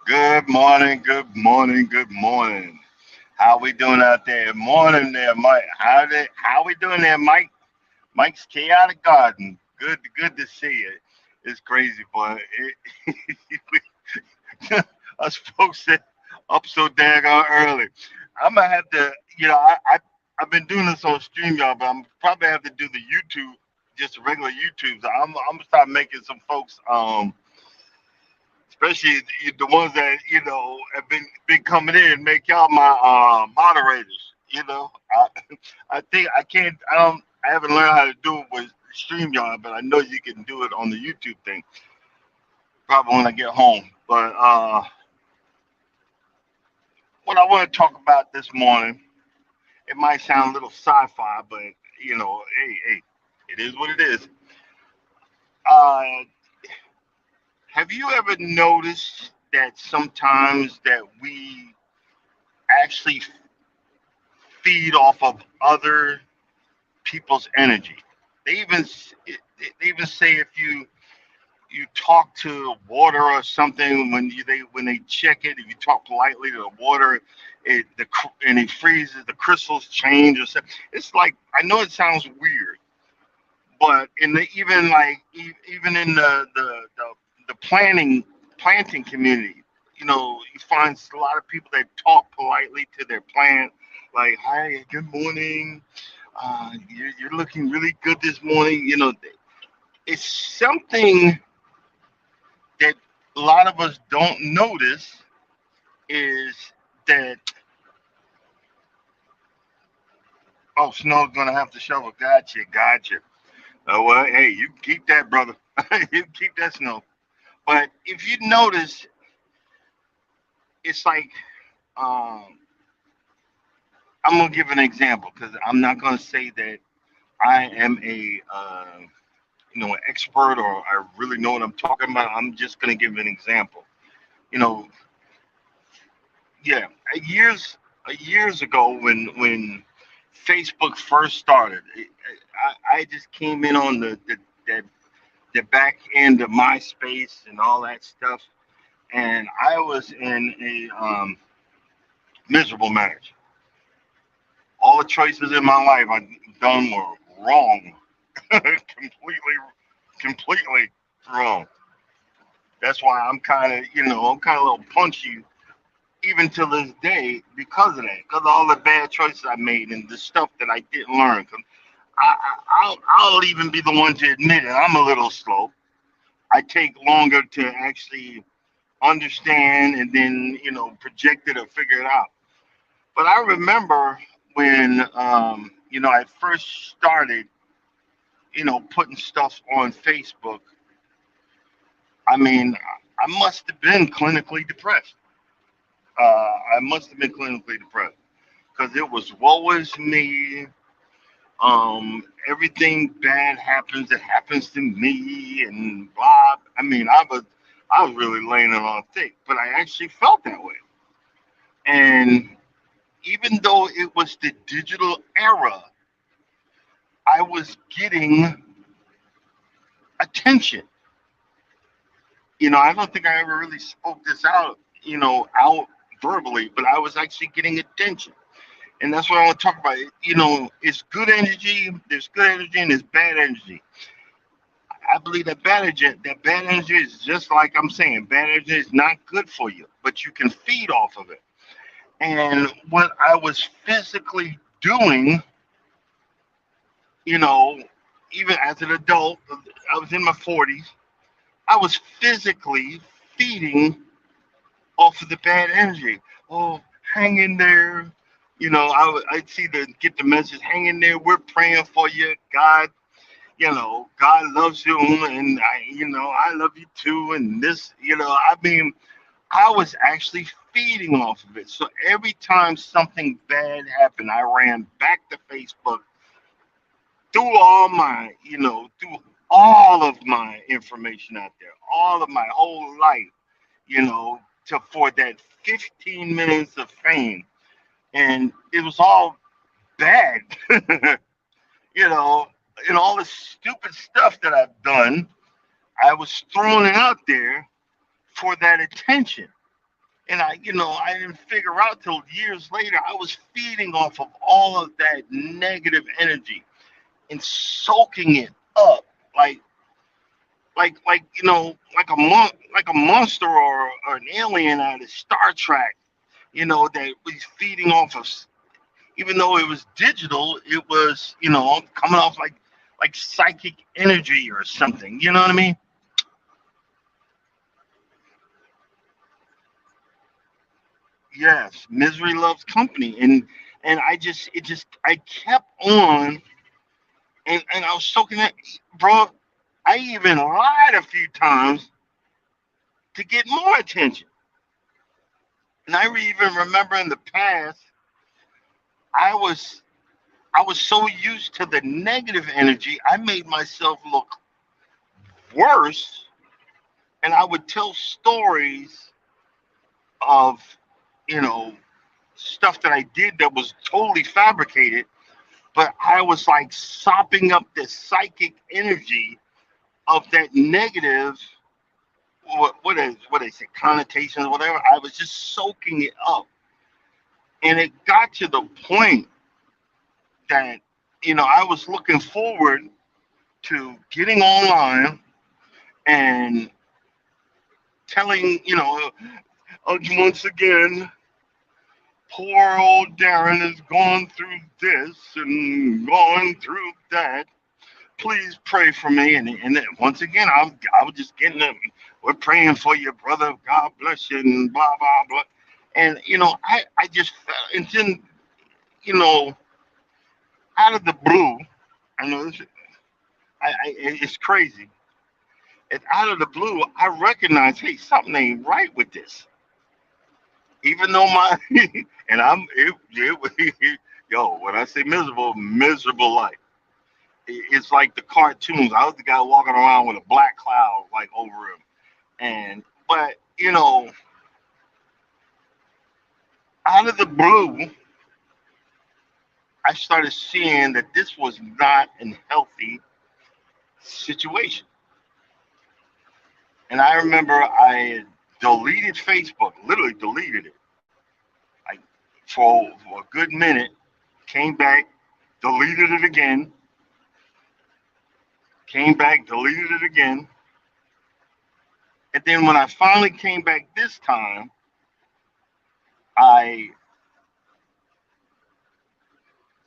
Good morning, good morning, good morning. How we doing out there? Morning there, Mike. How we doing there, Mike? Mike's chaotic garden. Good to see you. It's crazy, boy. Us folks that up so daggone early. I'm gonna have to, I've been doing this on StreamYard, but I'm probably have to do the YouTube, just regular YouTube. So I'm gonna start making some folks especially the ones that have been coming in, make y'all my moderators. I think I can't. I haven't learned how to do it with Streamyard, but I know you can do it on the YouTube thing. Probably when I get home. But what I want to talk about this morning, it might sound a little sci-fi, but hey, it is what it is. Uh, have you ever noticed that sometimes that we actually feed off of other people's energy. They even say if you talk to water or something when they check it, if you talk politely to the water, and it freezes, the crystals change or something. It's like I know it sounds weird, but even in the planting community, you find a lot of people that talk politely to their plant, like "Hi, good morning. You're looking really good this morning." It's something that a lot of us don't notice is that, oh, snow's gonna have to shovel. Gotcha. Oh well, hey, you keep that, brother. You keep that snow. But if you notice, it's like um, I'm gonna give an example because I'm not gonna say that I am a expert or I really know what I'm talking about. I'm just gonna give an example. You know, yeah, years ago when Facebook first started, I just came in on the the back end of MySpace and all that stuff, and I was in a miserable marriage. All the choices in my life I done were wrong, completely wrong. That's why I'm kind of a little punchy even to this day because of that, because of all the bad choices I made and the stuff that I didn't learn. 'Cause I'll even be the one to admit it. I'm a little slow. I take longer to actually understand and then project it or figure it out. But I remember when I first started putting stuff on Facebook. I mean, I must have been clinically depressed. I must have been clinically depressed because it was woe is me. Everything bad happens that happens to me and blah. I mean, I was really laying it on thick, but I actually felt that way. And even though it was the digital era, I was getting attention. I don't think I ever really spoke this out, out verbally, but I was actually getting attention. And that's what I want to talk about. It's good energy. There's good energy and there's bad energy. I believe that bad energy is just like I'm saying. Bad energy is not good for you, but you can feed off of it. And what I was physically doing, you know, even as an adult, I was in my 40s. I was physically feeding off of the bad energy. Oh, hang in there. I'd see get the message, hang in there. We're praying for you. God loves you, and I love you too. And this, I mean, I was actually feeding off of it. So every time something bad happened, I ran back to Facebook, through all of my information out there, all of my whole life, to for that 15 minutes of fame, and it was all bad, you know, and all the stupid stuff that I've done. I was throwing it out there for that attention. And I didn't figure out till years later I was feeding off of all of that negative energy and soaking it up like like a monster or an alien out of Star Trek, that was feeding off of even though it was digital, it was, coming off like psychic energy or something. You know what I mean? Yes, misery loves company, and I kept on, and I was soaking that, bro. I even lied a few times to get more attention, and I even remember in the past, I was I was so used to the negative energy, I made myself look worse, and I would tell stories of, you know, stuff that I did that was totally fabricated, but I was like sopping up the psychic energy of that negative, what is it, connotations, whatever. I was just soaking it up, and it got to the point that I was looking forward to getting online and telling, once again, poor old Darren is going through this and going through that. Please pray for me. And then once again, I was just getting them. We're praying for you, brother. God bless you, and blah blah blah. And I just felt, and then you know, out of the blue, I know this, it's crazy. And out of the blue, I recognize, hey, something ain't right with this. Even though my and yo, when I say miserable, miserable life. It's like the cartoons. I was the guy walking around with a black cloud like over him, and but out of the blue, I started seeing that this was not a healthy situation. And I remember I deleted Facebook, literally deleted it, like for a good minute. Came back, deleted it again. Came back, deleted it again. And then when I finally came back this time, I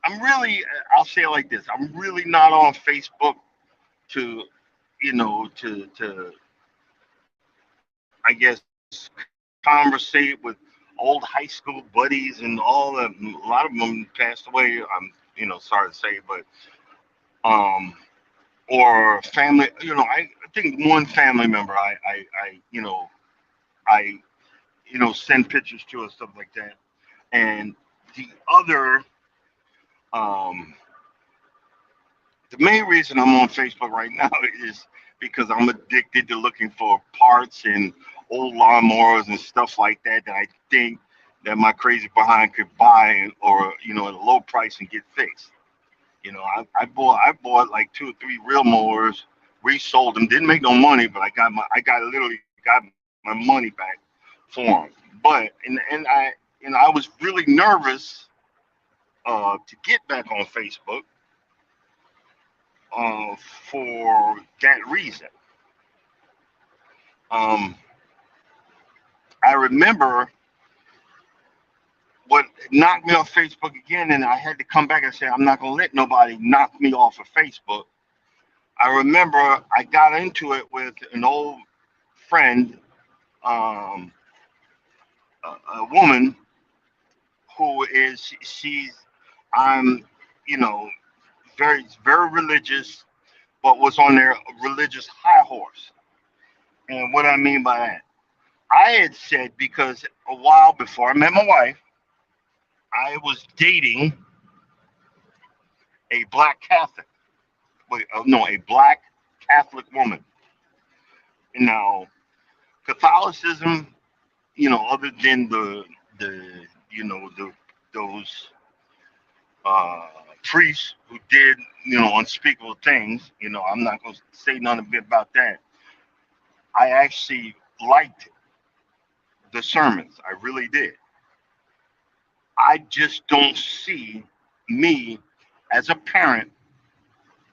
I'm really, I'll say it like this: I'm really not on Facebook to to I guess conversate with old high school buddies and all that. A lot of them passed away. I'm sorry to say, but um or family. I think one family member I send pictures to and stuff like that. And the other um the main reason I'm on Facebook right now is because I'm addicted to looking for parts and old lawnmowers and stuff like that I think that my crazy behind could buy or at a low price and get fixed. I bought like two or three real mowers, resold them, didn't make no money, but I literally got my money back for them. But I was really nervous to get back on Facebook uh, for that reason. Um, I remember what knocked me off Facebook again, and I had to come back and say, I'm not going to let nobody knock me off of Facebook. I remember I got into it with an old friend, um, a woman who is, I'm, you know, very religious, but was on their religious high horse. And what I mean by that, I had said because a while before I met my wife, I was dating a black Catholic. Wait, no, a black Catholic woman. Now, Catholicism, other than the those uh, priests who did unspeakable things. I'm not going to say nothing about that. I actually liked it, the sermons. I really did. I just don't see me as a parent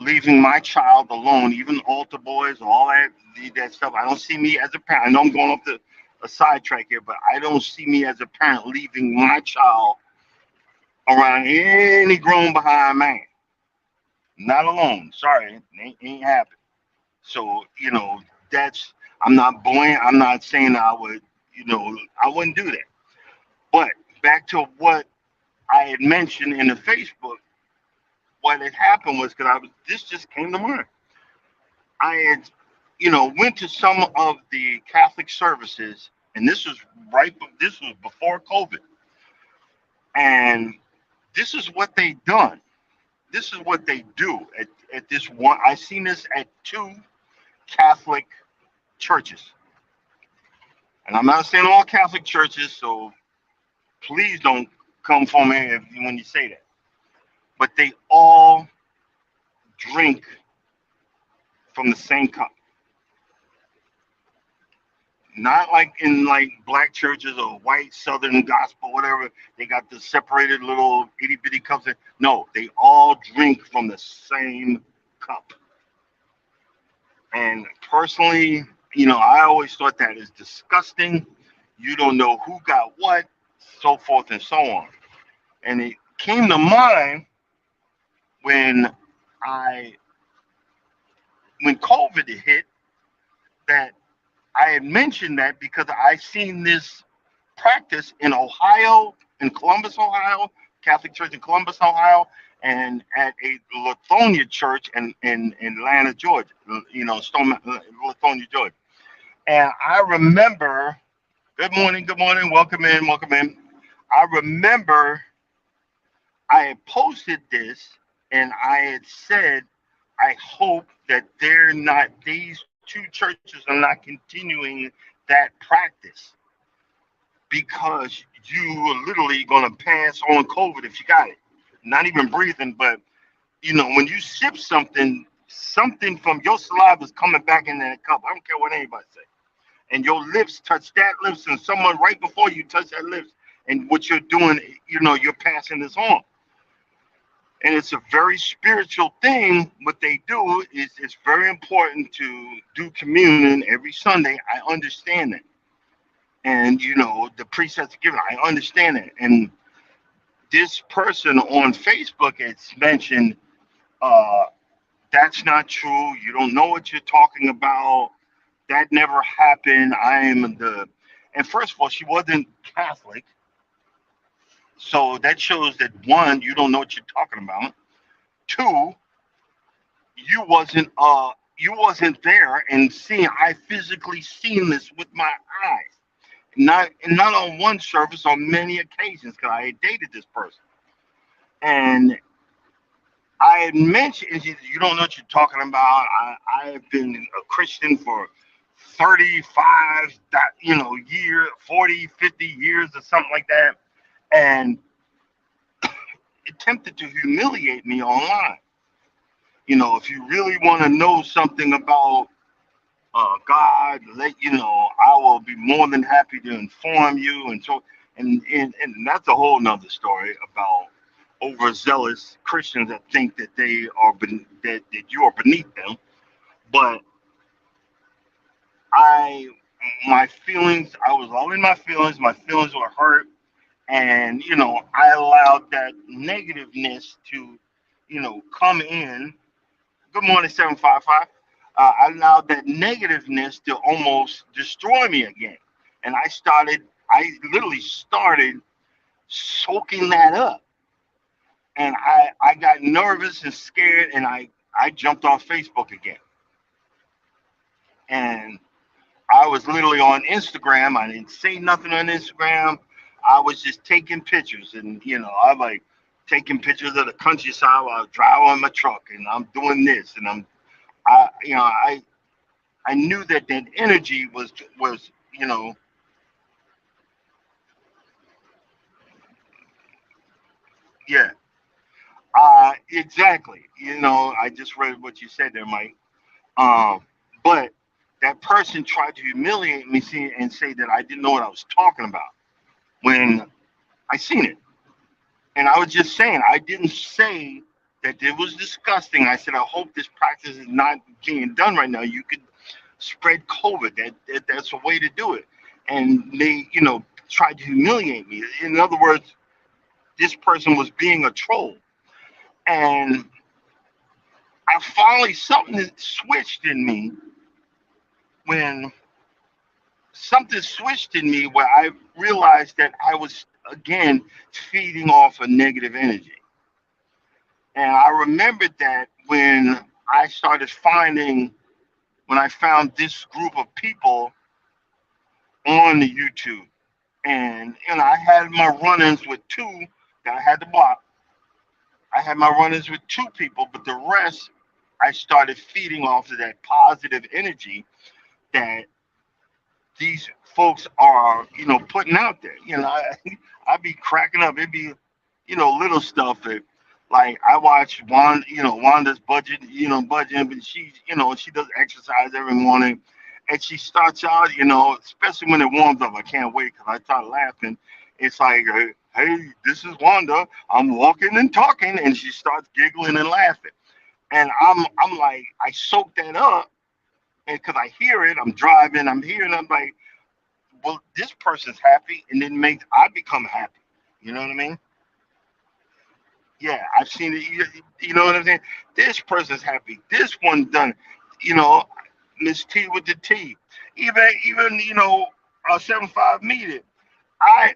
leaving my child alone, even altar boys, all that stuff. I don't see me as a parent. I know I'm going off the a sidetrack here, but I don't see me as a parent leaving my child around any grown behind man. Not alone. Sorry, ain't happening. So that's I'm not bullying. I'm not saying I would. I wouldn't do that. But back to what I had mentioned in the Facebook, what had happened was because I was this just came to mind. I had, went to some of the Catholic services, and this was this was before COVID, and this is what they done. This is what they do at this one. I seen this at two Catholic churches, and I'm not saying all Catholic churches, so please don't come for me when you say that. But they all drink from the same cup. Not like in like black churches or white Southern gospel, whatever. They got the separated little itty bitty cups. No, they all drink from the same cup. And personally, I always thought that is disgusting. You don't know who got what, so forth and so on. And it came to mind when I when COVID hit that I had mentioned that because I seen this practice in Ohio, in Columbus, Ohio, Catholic Church in Columbus, Ohio, and at a Lithonia church in Atlanta, Georgia, Stone, Lithonia, Georgia. And I remember, good morning, welcome in, welcome in. I remember I had posted this and I had said, I hope that these two churches are not continuing that practice because you are literally going to pass on COVID if you got it. Not even breathing, but when you sip something, something from your saliva is coming back in that cup. I don't care what anybody say. And your lips touch that lips, and someone right before you touch that lips, and what you're doing, you're passing this on. And it's a very spiritual thing. What they do is it's very important to do communion every Sunday. I understand that. And the precepts given, I understand it. And this person on Facebook has mentioned uh, that's not true. You don't know what you're talking about. That never happened. And first of all, she wasn't Catholic. So that shows that one, you don't know what you're talking about. Two, you wasn't there and seeing. I physically seen this with my eyes. Not on one service, on many occasions, because I had dated this person. And I had mentioned, you don't know what you're talking about. I have been a Christian for 35, year, 40, 50 years or something like that. And attempted to humiliate me online. If you really want to know something about God, let you know, I will be more than happy to inform you. And so, and that's a whole nother story about overzealous Christians that think that they are that you are beneath them. But I, my feelings, I was all in my feelings. My feelings were hurt, and I allowed that negativeness to, come in. Good morning, 755. I allowed that negativeness to almost destroy me again. And I literally started soaking that up. And I got nervous and scared, and I jumped off Facebook again. And I was literally on Instagram. I didn't say nothing on Instagram. I was just taking pictures, and I like taking pictures of the countryside while I drive on my truck, and I'm doing this, and I, I knew that that energy was you know yeah exactly. I just read what you said there, Mike. Um, but that person tried to humiliate me and say that I didn't know what I was talking about when I seen it. And I was just saying, I didn't say that it was disgusting. I said, I hope this practice is not being done right now. You could spread COVID. That's a way to do it. And they, tried to humiliate me. In other words, this person was being a troll. And I finally, something that switched in me when something switched in me where I realized that I was, again, feeding off a negative energy. And I remembered that I started finding, when I found this group of people on the YouTube. And I had my run-ins with two that I had to block. I had my run-ins with two people, but the rest I started feeding off of that positive energy that these folks are, putting out there. I be cracking up. It'd be, little stuff that, like, I watch Wanda's budget, but she does exercise every morning, and she starts out, especially when it warms up. I can't wait because I start laughing. It's like, hey, this is Wanda. I'm walking and talking, and she starts giggling and laughing, and I'm like, I soak that up, and because I hear it, I'm driving, I'm hearing, I'm like, well, this person's happy, and then makes I become happy. You know what I mean? Yeah, I've seen it. You know what I'm saying? This person's happy. This one done. You know, Miss T with the T. Even 75 meter. I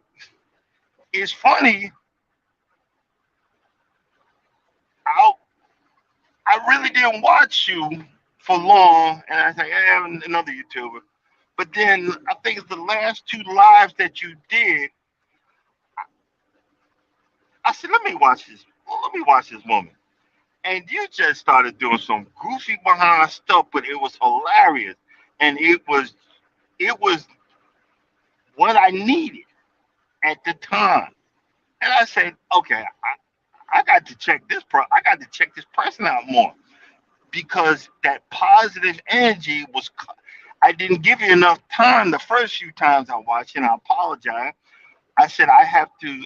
It's funny. I I really didn't watch you for long, and I say, hey, I'm another YouTuber. But then I think it's the last two lives that you did. I said, let me watch this. Well, let me watch this woman. And you just started doing some goofy behind stuff, but it was hilarious, and it was what I needed at the time. And I said, okay, I got to check this. I got to check this person out more because that positive energy was. I didn't give you enough time the first few times I watched, and I apologize. I said I have to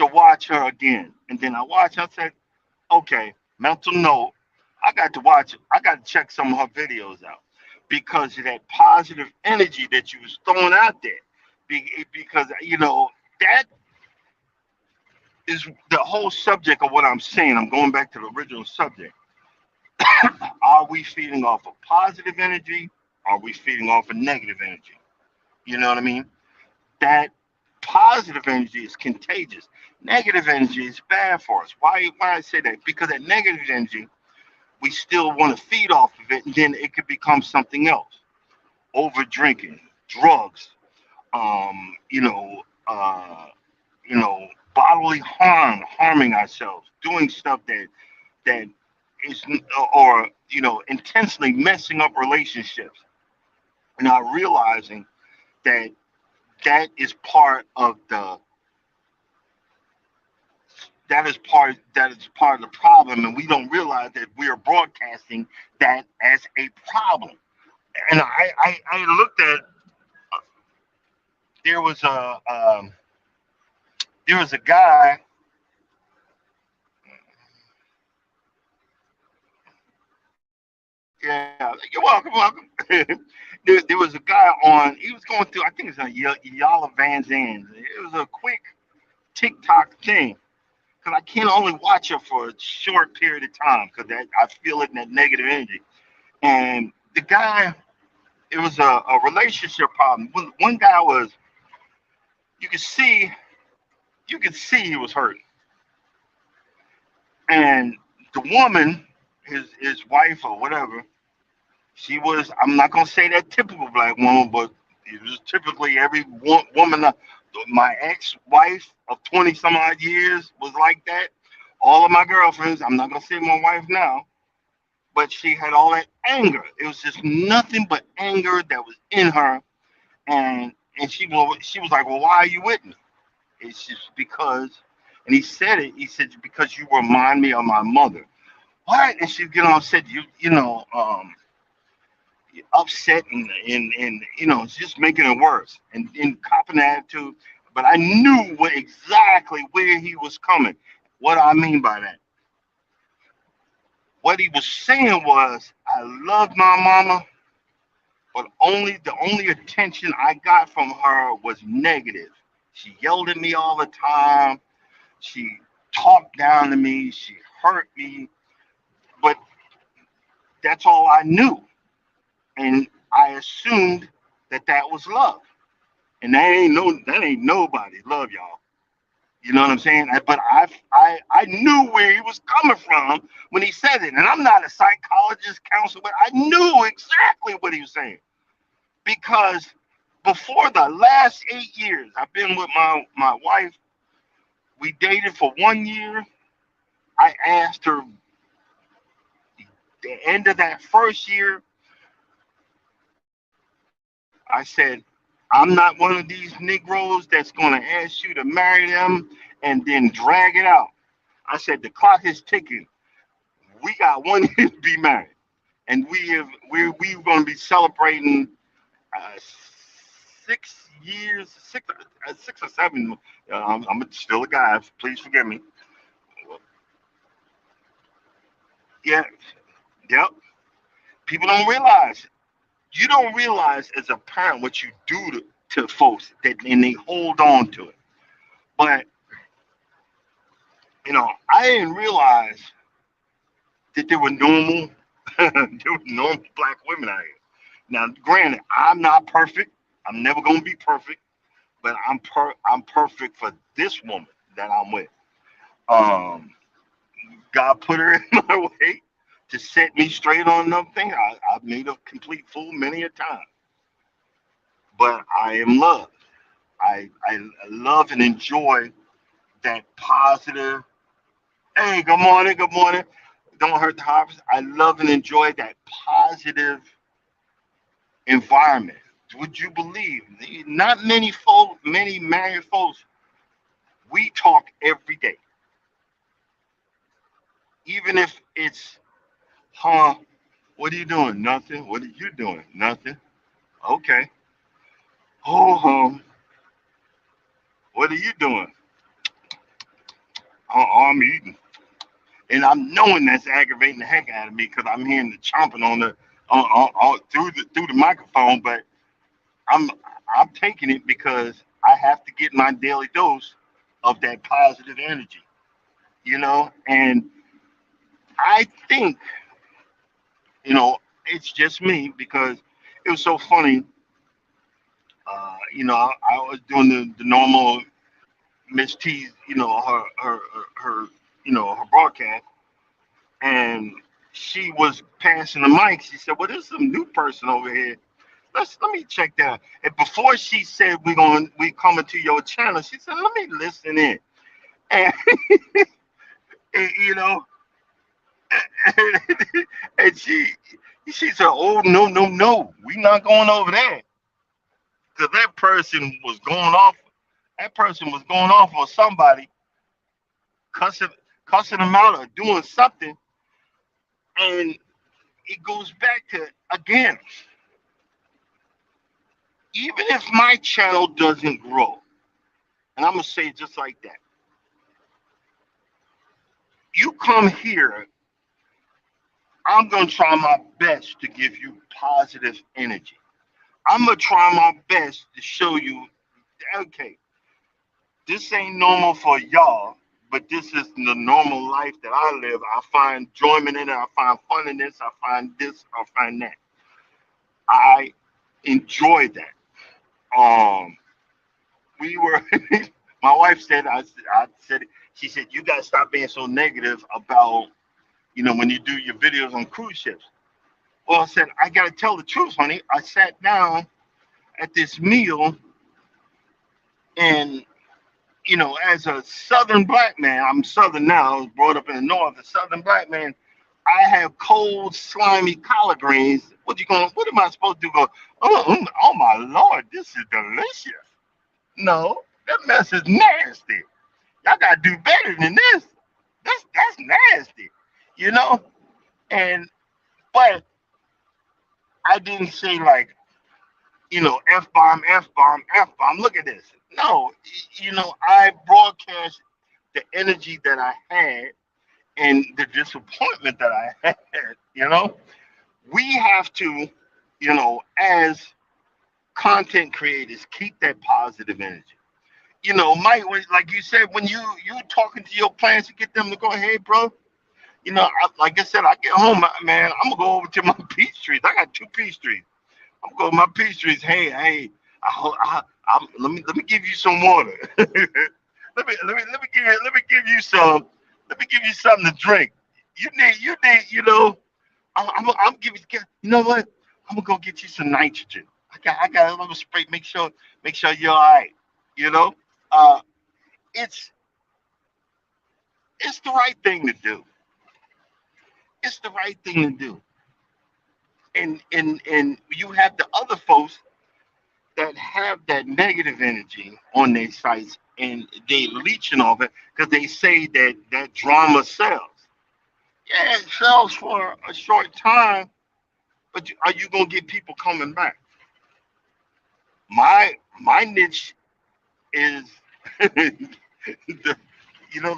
watch her again, and then I watched. I said, okay, mental note. I got to watch. I got to check some of her videos out because of that positive energy that you was throwing out there. Because that is the whole subject of what I'm saying. I'm going back to the original subject. Are we feeding off of positive energy? Are we feeding off of negative energy? You know what I mean? That positive energy is contagious. Negative energy is bad for us. Why I say that? Because that negative energy, we still want to feed off of it, and then it could become something else. Over drinking, drugs, um, you know, uh, bodily harming ourselves, doing stuff that is, or intentionally messing up relationships, not realizing that that is part of the problem, and we don't realize that we are broadcasting that as a problem. And I looked at, there was a guy. Yeah, you're welcome. There was a guy on. He was going through. I think it's a Yala Van Zandt. It was a quick TikTok thing because I can only watch it for a short period of time because I feel it in that negative energy. And the guy, it was a relationship problem. One guy was, you could see, he was hurt, and the woman, his wife or whatever, she was. I'm not gonna say that typical black woman, but it was typically every woman. My ex-wife of 20 some odd years was like that. All of my girlfriends. I'm not gonna say my wife now, but she had all that anger. It was just nothing but anger that was in her, and she was like, "Well, why are you with me?" It's just because, and he said it. He said, "Because you remind me of my mother." What? And she get on said, upset and just making it worse and copping the attitude. But I knew exactly where he was coming. What I mean by that, what he was saying was, I love my mama, but the only attention I got from her was negative. She yelled at me all the time. She talked down to me. She hurt me. But that's all I knew, and I assumed that was love. And that ain't nobody love, y'all. You know what I'm saying? But I knew where he was coming from when he said it. And I'm not a psychologist, counselor, but I knew exactly what he was saying. Because before the last 8 years, I've been with my wife. We dated for 1 year. I asked her the end of that first year, I said, I'm not one of these Negroes that's going to ask you to marry them and then drag it out. I said, the clock is ticking. We got 1 year to be married. And we're going to be celebrating 6 years, 6 or 7. I'm still a guy. Please forgive me. Yeah, yep. People don't realize. You don't realize as a parent what you do to folks that and they hold on to it. But I didn't realize that there were normal, there were normal black women out here. Now, granted, I'm not perfect. I'm never gonna be perfect, but I'm perfect for this woman that I'm with. Um, God put her in my way to set me straight on another thing. I've made a complete fool many a time, but I am loved. I love and enjoy that positive. Hey, good morning, good morning. Don't hurt the harvest. I love and enjoy that positive environment. Would you believe? Not many folk, many married folks, we talk every day. Even if it's, huh, what are you doing? Nothing. What are you doing? Nothing. Okay. Oh, what are you doing? Oh, I'm eating. And I'm knowing that's aggravating the heck out of me because I'm hearing the chomping through the microphone, but I'm I'm taking it because I have to get my daily dose of that positive energy, and I think, it's just me because it was so funny. I was doing the normal Miss T, her broadcast, and she was passing the mic. She said, "Well, there's some new person over here. Let me check that." And before she said we coming to your channel, she said, "Let me listen in." And, and, and she said, "Oh, no, no, no, we not going over there," because that person was going off. That person was going off on somebody, cussing cussing them out or doing something, and it goes back to, again, even if my channel doesn't grow, and I'm gonna say it just like that, you come here, I'm gonna try my best to give you positive energy. I'm gonna try my best to show you, okay, this ain't normal for y'all, but this is the normal life that I live. I find enjoyment in it. I find fun in this. I find this. I find that. I enjoy that. We were. My wife said. I said. She said, "You gotta stop being so negative about when you do your videos on cruise ships." Well, I said, "I gotta tell the truth, honey. I sat down at this meal, and as a Southern black man, I'm Southern now. I was brought up in the North. A Southern black man, I have cold, slimy collard greens. What am I supposed to do? Go, oh my Lord, this is delicious. No, that mess is nasty. Y'all gotta do better than this. That's nasty, you know. And but I didn't say like, F bomb, F bomb, F bomb. Look at this. No, I broadcast the energy that I had and the disappointment that I had. You know, we have to, as content creators, keep that positive energy. Mike, like you said, when you talking to your plants to get them to go, hey, bro, like I said, I get home, man, I'm gonna go over to my peach trees. I got two peach trees. I'm going to my peach trees. Hey, hey, let me give you some water. Let me give you something to drink. You need, I'm giving. You know what? I'm gonna go get you some nitrogen. I got a little spray. Make sure you're all right. You know, uh, it's it's the right thing to do. It's the right thing to do. And you have the other folks that have that negative energy on their sites and they leeching off it because they say that that drama sells. Yeah, it sells for a short time, but are you gonna get people coming back? My niche is the the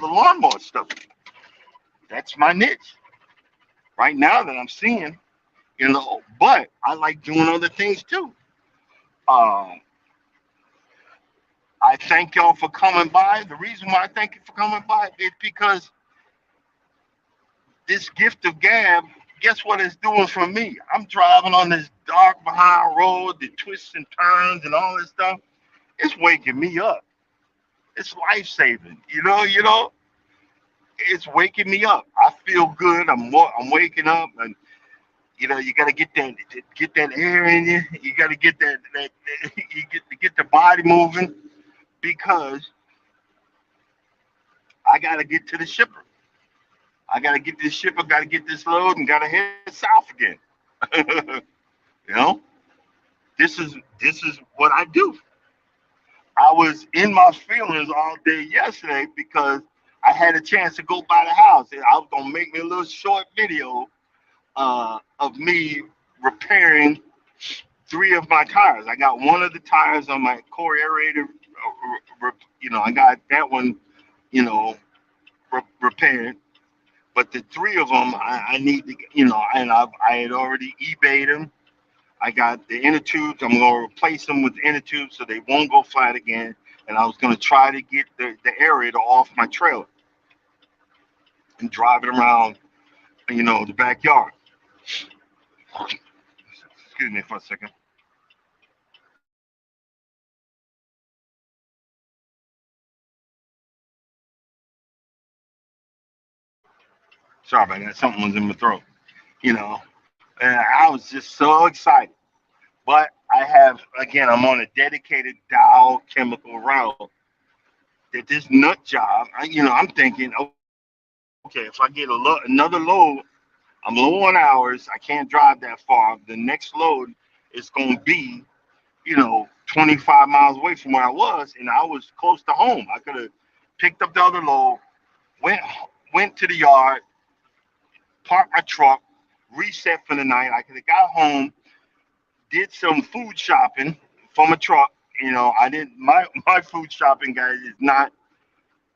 lawnmower stuff. That's my niche right now that I'm seeing. But I like doing other things too. Um, I thank y'all for coming by. The reason why I thank you for coming by is because this gift of gab, guess what it's doing for me? I'm driving on this dark behind road, the twists and turns and all this stuff. It's waking me up. It's life saving. It's waking me up. I feel good. I'm waking up, and you got to get that air in you. You got to get that you get the body moving because I got to get to the shipper. I got to get this shipper. Got to get this load, and got to head south again. you know, this is what I do. I was in my feelings all day yesterday because I had a chance to go by the house, and I was gonna make me a little short video of me repairing three of my tires. I got one of the tires on my core aerator. I got that one, you know, repaired. But the three of them, I need to, and I had already eBayed them. I got the inner tubes. I'm going to replace them with the inner tubes so they won't go flat again. And I was going to try to get the aerator off my trailer and drive it around, the backyard. Excuse me for a second. Sorry about that. Something was in my throat, you know. And I was just so excited. But I have, again, I'm on a dedicated Dow chemical route that this nut job, I'm thinking, okay, if I get another load, I'm low on hours. I can't drive that far. The next load is going to be, 25 miles away from where I was, and I was close to home. I could have picked up the other load, went went to the yard, parked my truck, reset for the night. I could have got home, did some food shopping from a truck. I didn't. My food shopping, guys, is not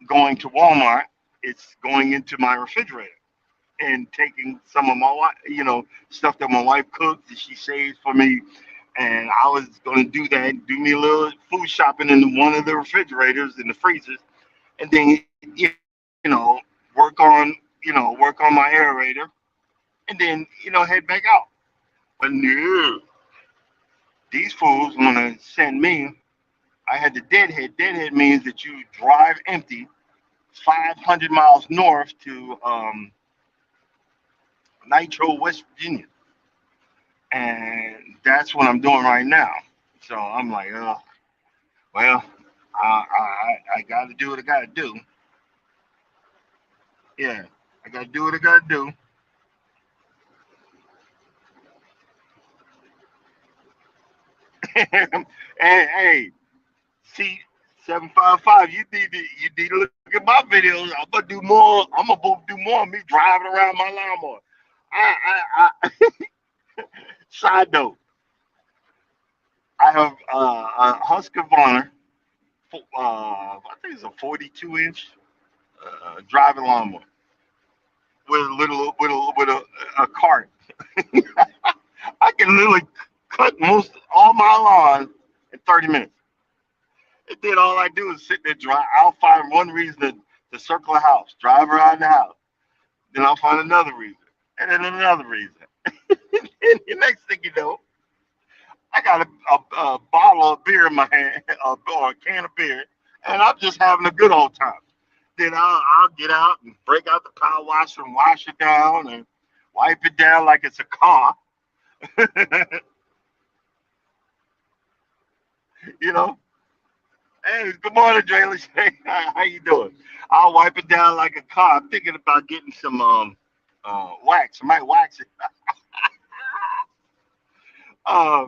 going to Walmart. It's going into my refrigerator and taking some of my stuff that my wife cooked that she saves for me. And I was going to do that, do me a little food shopping in one of the refrigerators in the freezers, and then work on work on my aerator, and then head back out. But no, these fools want to send me. I had the deadhead. Deadhead means that you drive empty 500 miles north to Nitro, West Virginia, and that's what I'm doing right now. So I'm like, oh, well, I got to do what I got to do. Yeah, I got to do what I got to do. And hey, see, 755, you need to look at my videos. I'm gonna do more. I'm gonna do more of me driving around my lawnmower. I Side note: I have a Husqvarna. I think it's a 42-inch driving lawnmower with a little a cart. I can literally cut most all my lawn in 30 minutes. And then all I do is sit there, drive. I'll find one reason to circle a house, drive around the house. Then I'll find another reason, and then another reason. And the next thing you know, I got a bottle of beer in my hand, or a can of beer, and I'm just having a good old time. Then I'll get out and break out the power washer and wash it down and wipe it down like it's a car. you know, hey, good morning, Draylish. Hey, how you doing? I'll wipe it down like a car. I'm thinking about getting some wax. I might wax it. Uh,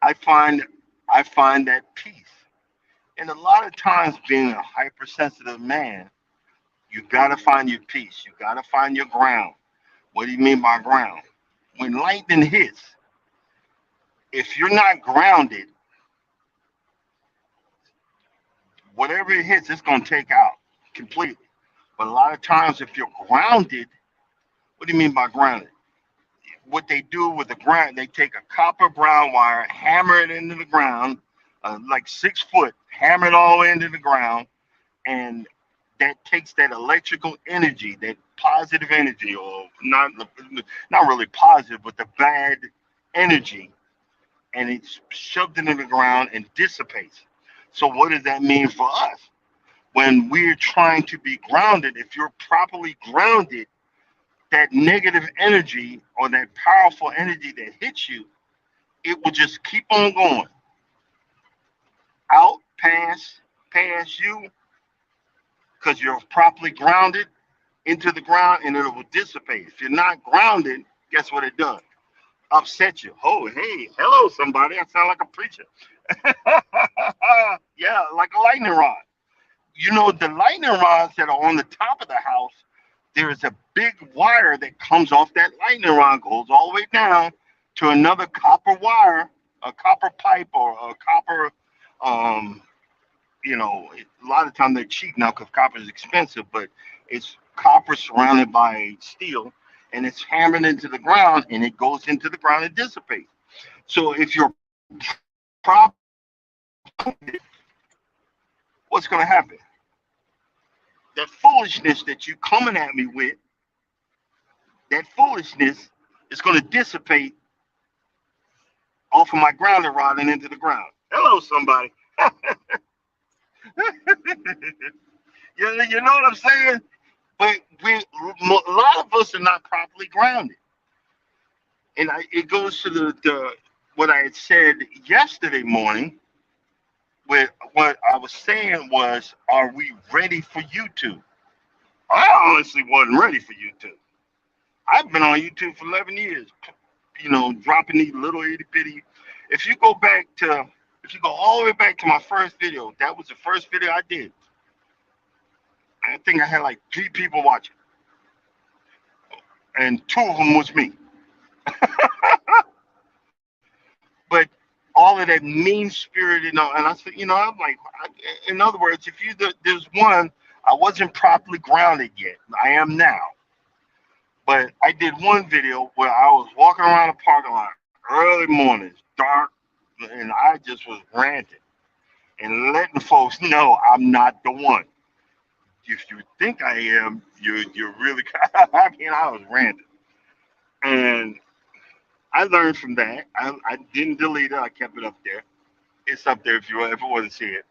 I find I find that peace. And a lot of times, being a hypersensitive man, you gotta find your peace. You gotta find your ground. What do you mean by ground? When lightning hits, if you're not grounded, whatever it hits, it's gonna take out completely. But a lot of times, if you're grounded, what do you mean by grounded? What they do with the ground, they take a copper brown wire, hammer it into the ground, like 6 foot, hammer it all into the ground, and that takes that electrical energy, that positive energy, or not really positive, but the bad energy, and it's shoved into the ground and dissipates. So what does that mean for us? When we're trying to be grounded, if you're properly grounded, that negative energy or that powerful energy that hits you, it will just keep on going out, past you, because you're properly grounded into the ground, and it will dissipate. If you're not grounded, guess what it does? Upset you. Oh, hey, hello, somebody. I sound like a preacher. Yeah, like a lightning rod. The lightning rods that are on the top of the house, there is a big wire that comes off that lightning rod, goes all the way down to another copper wire, a copper pipe, or a copper. Um, a lot of times they're cheap now because copper is expensive, but it's copper surrounded by steel, and it's hammered into the ground, and it goes into the ground and dissipates. So if you're proper, what's going to happen? That foolishness that you coming at me with, that foolishness is going to dissipate off of my grounding rod and into the ground. Hello, somebody. You know what I'm saying? But a lot of us are not properly grounded, and it goes to the what I had said yesterday morning. With what I was saying was, are we ready for YouTube? I honestly wasn't ready for YouTube. I've been on YouTube for 11 years, dropping these little itty bitty. If you go back to, if you go all the way back to my first video, that was the first video I did. I think I had like 3 people watching, and 2 of them was me. But all of that mean spirited, and I said, I'm like, in other words, if there's one, I wasn't properly grounded yet. I am now. But I did one video where I was walking around the parking lot early mornings, dark, and I just was ranting and letting folks know I'm not the one. If you think I am, you're really. I mean, I was ranting, and I learned from that. I didn't delete it. I kept it up there. It's up there if you ever want to see it.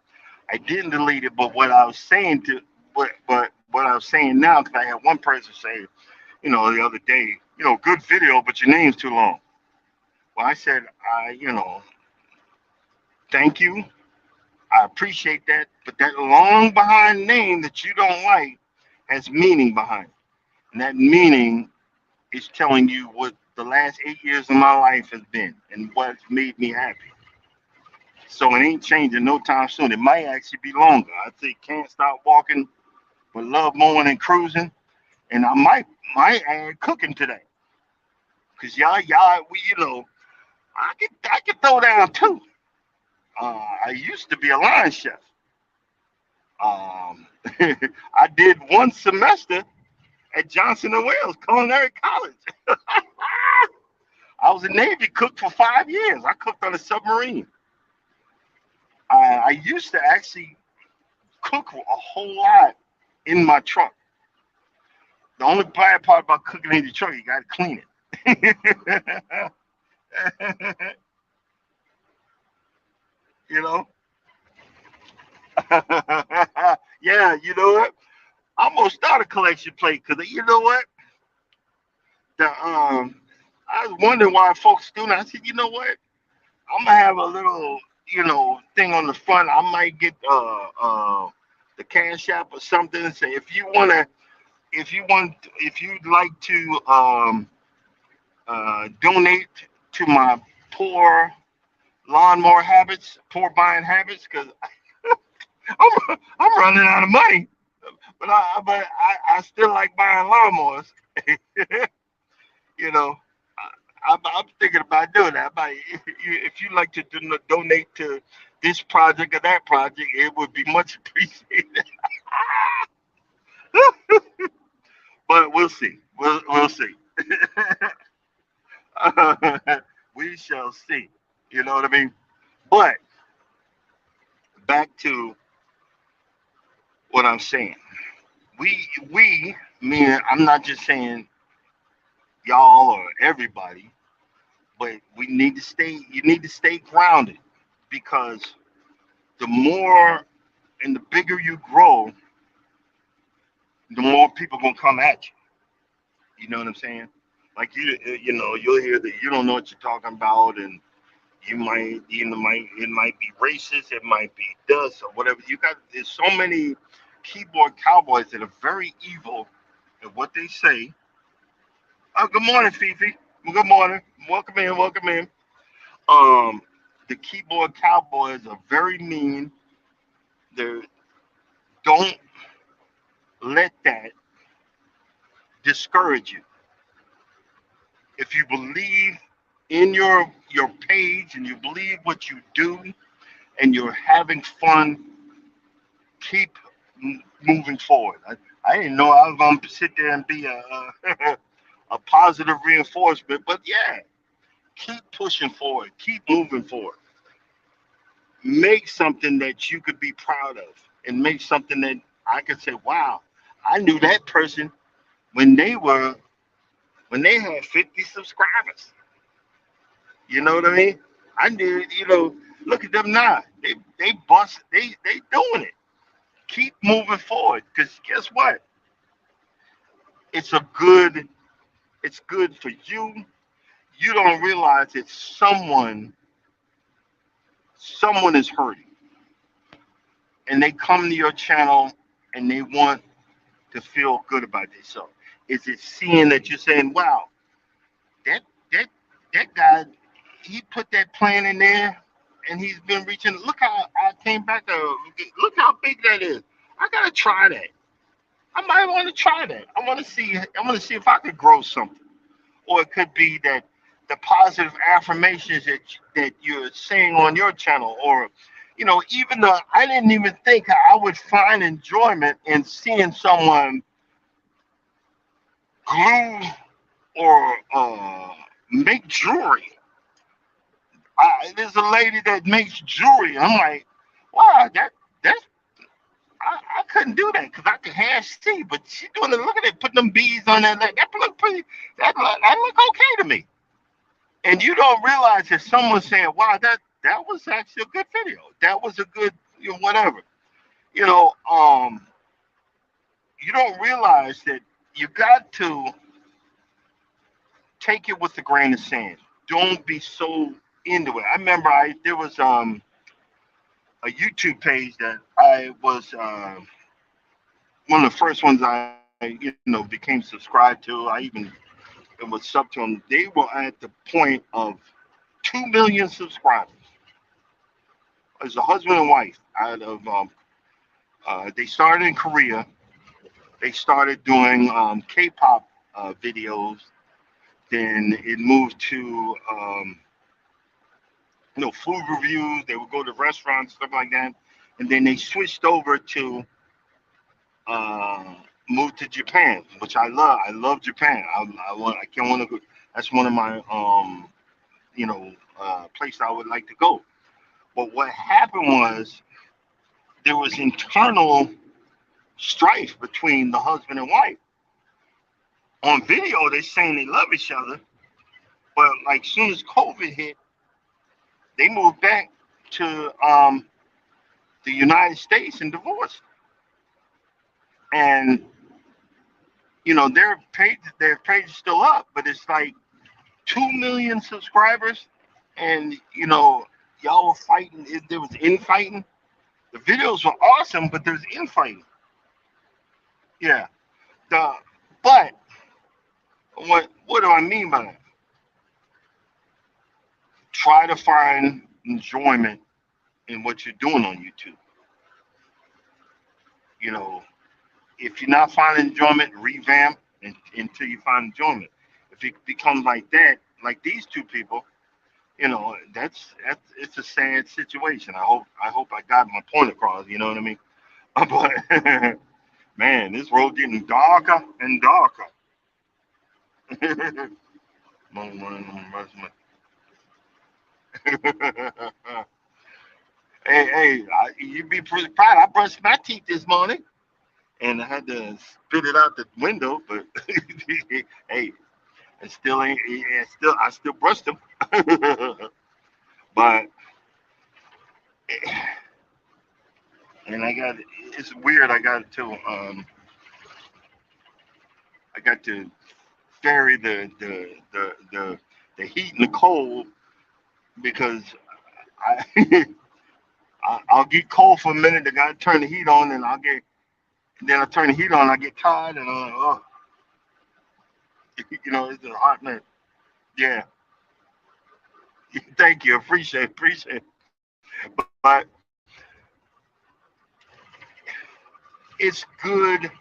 I didn't delete it, but what I was saying to, but what I was saying now, because I had one person say, the other day, good video, but your name's too long. Well, I said, thank you. I appreciate that, but that long behind name that you don't like has meaning behind it, and that meaning is telling you what the last 8 years of my life has been and what's made me happy. So it ain't changing no time soon. It might actually be longer. I think can't stop walking, but love mowing and cruising, and I might add cooking today Cause y'all, I could throw down too. I used to be a line chef. Um, I did one semester at Johnson and Wales Culinary College. I was a Navy cook for 5 years. I cooked on a submarine. I used to actually cook a whole lot in my truck. The only bad part about cooking in your truck, you got to clean it. you know? yeah, you know what? I'm gonna start a collection plate because you know what? The I was wondering why folks do that. I said, you know what? I'm gonna have a little, thing on the front. I might get the cash app or something and say if you'd like to donate to my poor lawnmower habits, poor buying habits, because I'm running out of money. But I still like buying lawnmowers. you know, I'm thinking about doing that. If you like to donate to this project or that project, it would be much appreciated. but we'll see. We'll see. we shall see. You know what I mean? But back to what I'm saying. We, me, I'm not just saying y'all or everybody, but we need to stay. You need to stay grounded because the more and the bigger you grow, the more people gonna come at you. You know what I'm saying? Like you'll hear that you don't know what you're talking about, and it might be racist, it might be this or whatever. There's so many keyboard cowboys that are very evil at what they say. Oh, good morning, Fifi. Good morning. Welcome in. Welcome in. Um, the keyboard cowboys are very mean. They don't let that discourage you. If you believe in your page and you believe what you do and you're having fun, keep moving forward. I didn't know I was going to sit there and be a positive reinforcement, but yeah, keep pushing forward, keep moving forward. Make something that you could be proud of, and make something that I could say, "Wow, I knew that person when when they had 50 subscribers." You know what I mean? I knew, look at them now. They doing it. Keep moving forward, because guess what? It's a good it's good for you. You don't realize that someone is hurting, and they come to your channel and they want to feel good about themselves. Is it seeing that you're saying, "Wow, that that that guy, he put that plan in there, and he's been reaching. Look how I came back to look how big that is. I gotta try that. I might want to try that. I want to see. I want to see if I could grow something." Or it could be that the positive affirmations that you're saying on your channel, or even though I didn't even think I would find enjoyment in seeing someone glue or make jewelry. There's a lady that makes jewelry. I'm like, wow, that's I couldn't do that because I could half see, but she doing it. Look at it, putting them beads on that. That look pretty. That look okay to me. And you don't realize that someone's saying, "Wow, that was actually a good video. That was a good, whatever." You know, um, you don't realize that you got to take it with a grain of sand. Don't be so into it. I remember there was a YouTube page that I was one of the first ones I became subscribed to. I even it was sub to them. They were at the point of 2 million subscribers. As a husband and wife out of they started in Korea. They started doing K-pop videos. Then it moved to food reviews. They would go to restaurants, stuff like that. And then they switched over to uh, moved to Japan, which I love. I love Japan. I can't want to go. That's one of my places I would like to go. But what happened was there was internal strife between the husband and wife. On video, they're saying they love each other, but like soon as COVID hit, they moved back to the United States and divorced. And their page is still up, but it's like 2 million subscribers, and y'all were fighting. There was infighting. The videos were awesome, but there's infighting. Yeah. The but what do I mean by that? Try to find enjoyment in what you're doing on YouTube. You know, if you're not finding enjoyment, revamp until you find enjoyment. If it becomes like that, like these two people, that's it's a sad situation. I hope I got my point across. You know what I mean? But man, this road getting darker and darker. Hey, you'd be pretty proud. I brushed my teeth this morning and I had to spit it out the window, but hey, it still ain't. I still brushed them. But and it's weird. I got to vary the heat and the cold because I I'll get cold for a minute. I gotta turn the heat on, and then I turn the heat on. I get tired, and it's a hot minute. Yeah, thank you, appreciate. But it's good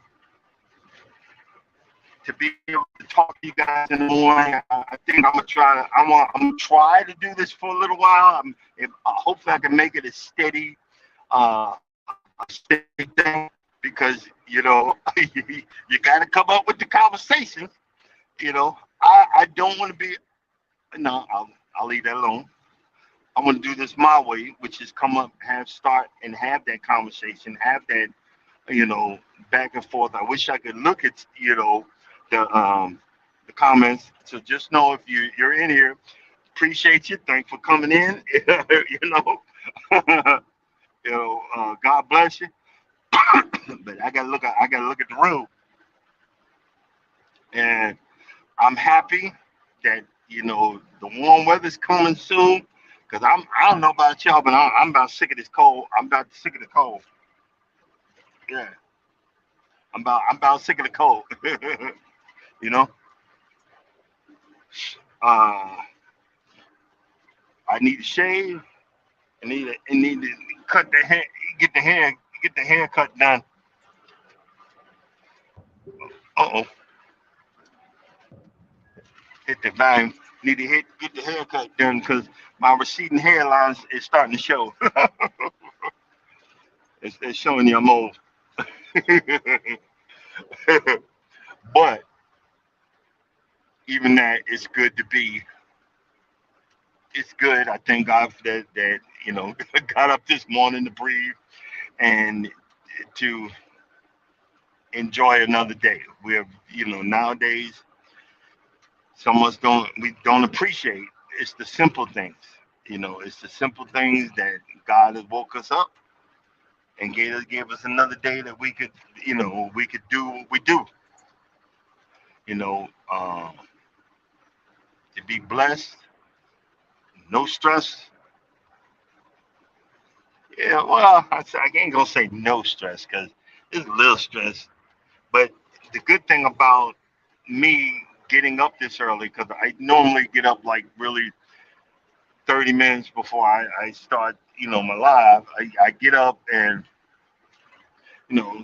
to be able to talk to you guys in the morning. I think I'm gonna try to do this for a little while. Hopefully I can make it a steady, a steady thing because you got to come up with the conversation. I don't want to be. No, I'll leave that alone. I want to do this my way, which is come up, start, and have that conversation, have that you know, back and forth. I wish I could look at, the comments. So just know if you're in here, appreciate you. Thanks for coming in. God bless you. But I gotta look at the room, and I'm happy that the warm weather's coming soon. Cause I don't know about y'all, but I'm about sick of this cold. I'm about sick of the cold. Yeah, I'm about sick of the cold. you know. Uh, I need to shave. I need to cut the hair, get the hair, get the haircut done. Uh oh, hit the volume. Need to get the haircut done because my receding hairlines is starting to show. It's showing you I'm old. But even that, it's good. I thank God for that got up this morning to breathe and to enjoy another day. We're nowadays some of us don't appreciate. It's the simple things. It's the simple things that God has woke us up and gave us another day that we could do what we do. You know, um, to be blessed, no stress. Yeah, well, I ain't gonna say no stress because there's a little stress. But the good thing about me getting up this early, because I normally get up like really 30 minutes before I start, my live. I get up and,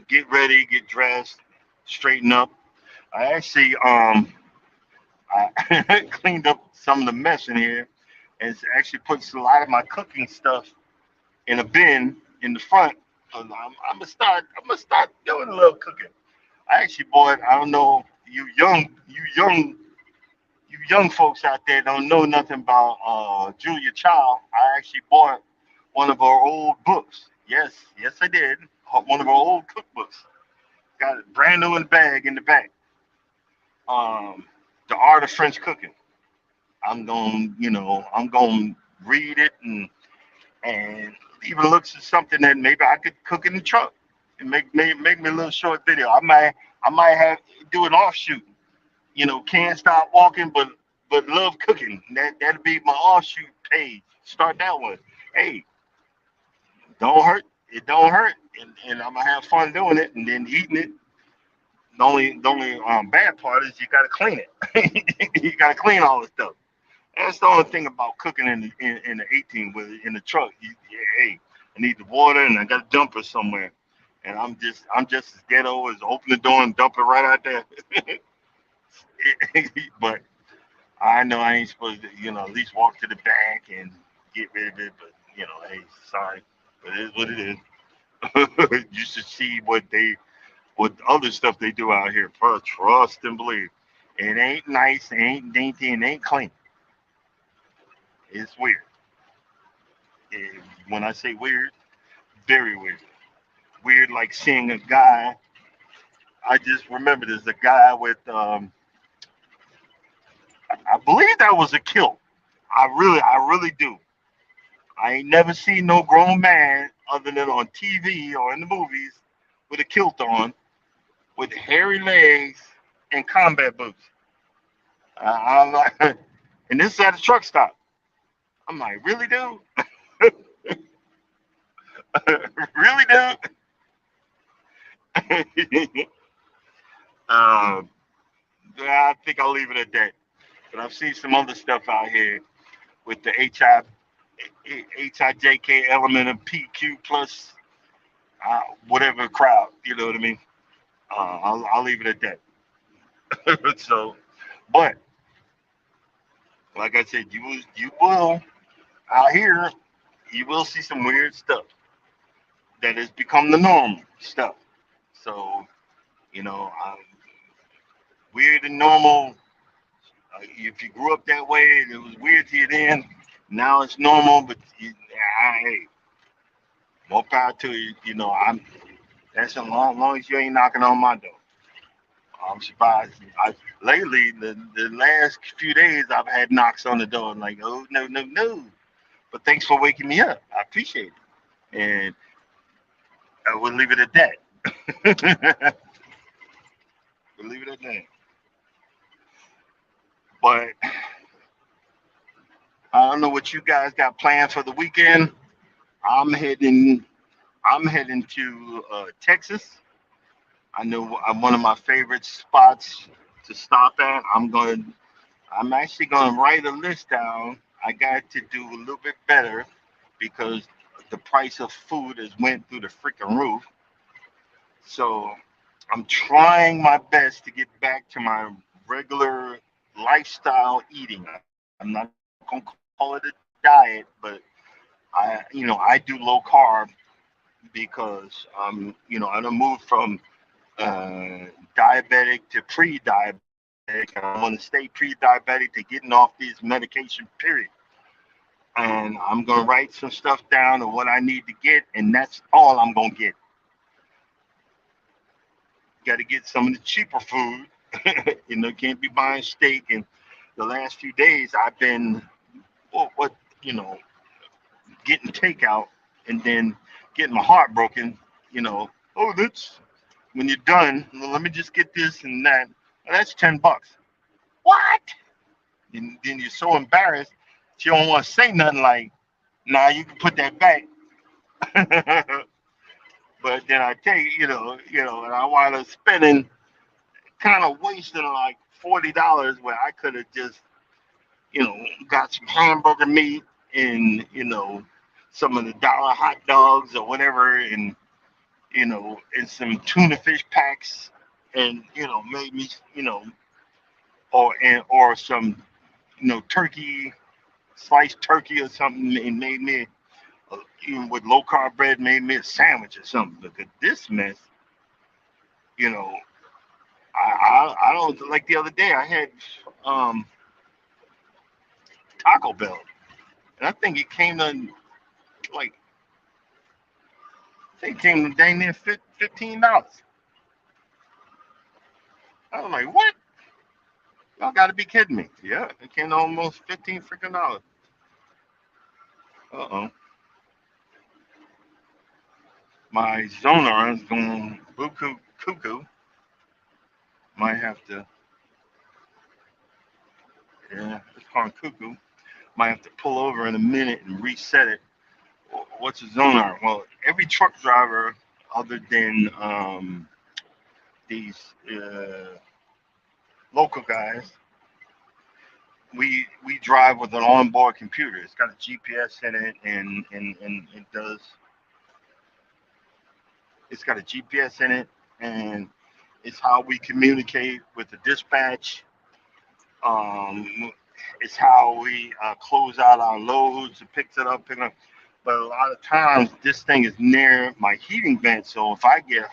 get ready, get dressed, straighten up. I actually I cleaned up some of the mess in here, and it's actually puts a lot of my cooking stuff in a bin in the front. I'm gonna start. I'm gonna start doing a little cooking. I actually bought. I don't know you young folks out there don't know nothing about Julia Child. I actually bought one of her old books. Yes, yes, I did. One of her old cookbooks. Got it brand new in the bag in the back. Um, the Art of French Cooking. I'm going to read it and even looks at something that maybe I could cook in the truck and make me a little short video. I might have do an offshoot. Can't stop walking, but love cooking. That'll be my offshoot page. Start that one. Hey, don't hurt. It don't hurt, and I'm gonna have fun doing it and then eating it. The only bad part is you gotta clean it. You gotta clean all the stuff. That's the only thing about cooking in the 18 with in the truck. Hey, I need the water and I got a dumper somewhere, and I'm just as ghetto as open the door and dump it right out there. But I know I ain't supposed to, at least walk to the back and get rid of it. But hey, sorry, but it is what it is. You should see what other stuff they do out here. Bro, trust and believe. It ain't nice, it ain't dainty, and it ain't clean. It's weird. When I say weird, very weird. Weird like seeing a guy. I just remember there's a guy with I believe that was a kilt. I really do. I ain't never seen no grown man other than on TV or in the movies with a kilt on, with hairy legs and combat boots. I'm like, and this is at a truck stop. I'm like, really, dude? Really, dude? um, yeah, I think I'll leave it at that. But I've seen some other stuff out here with the HIJK element of PQ plus whatever crowd. You know what I mean? I'll leave it at that. So, but like I said, you will out here you will see some weird stuff that has become the norm stuff. So weird and normal. If you grew up that way, it was weird to you then. Now it's normal, but hey, more power to you. That's as long as you ain't knocking on my door. I'm surprised. Lately, the last few days, I've had knocks on the door. I'm like, oh no, no, no. But thanks for waking me up. I appreciate it, and I will leave it at that. We'll leave it at that. But I don't know what you guys got planned for the weekend. I'm heading. I'm heading to Texas. I know one of my favorite spots to stop at. I'm actually going to write a list down. I got to do a little bit better because the price of food has went through the freaking roof. So I'm trying my best to get back to my regular lifestyle eating. I'm not gonna call it a diet, but I do low carb because I done moved from diabetic to pre-diabetic, and I want to stay pre-diabetic to getting off these medication. Period. And I'm gonna write some stuff down of what I need to get, and that's all I'm gonna get. Got to get some of the cheaper food. Can't be buying steak. And the last few days, I've been what you know getting takeout and then getting my heart broken. Oh, that's when you're done. Well, let me just get this and that. Well, that's $10. What? And then you're so embarrassed that you don't want to say nothing like, "Nah, you can put that back." But then I take, and I wind up spending, kind of wasting like $40 where I could have just, you know, got some hamburger meat and some of the dollar hot dogs or whatever, and some tuna fish packs, and made me, or some turkey, sliced turkey or something, and made me even with low carb bread, made me a sandwich or something. Because this mess, you know, I don't like the other day I had um Taco Bell, and I think it came to like I think it came to dang near $15. I was like, what? Y'all got to be kidding me! Yeah, it came to almost 15 freaking dollars. Uh oh, my Zonar is going buku cuckoo. Might have to, yeah, it's going cuckoo. Might have to pull over in a minute and reset it. What's a Zonar? Well, every truck driver, other than these local guys, we drive with an onboard computer. It's got a GPS in it, and it does. It's got a GPS in it, and it's how we communicate with the dispatch. Um, it's how we close out our loads. It picks it up, pick it up. But a lot of times, this thing is near my heating vent, so if I get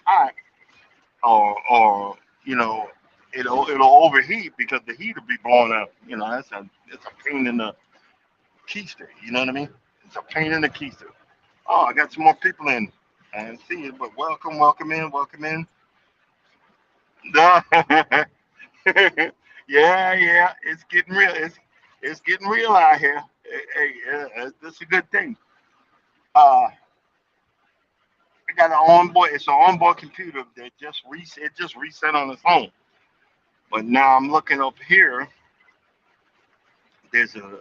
hot, or it'll overheat because the heat will be blowing up. It's a pain in the keister. You know what I mean? It's a pain in the keister. Oh, I got some more people in. I didn't see it, but welcome in, welcome in. yeah, yeah, it's getting real. It's getting real out here. Hey, that's a good thing. Uh, I got an onboard. It's an onboard computer that just reset. It just reset on its own. But now I'm looking up here. There's a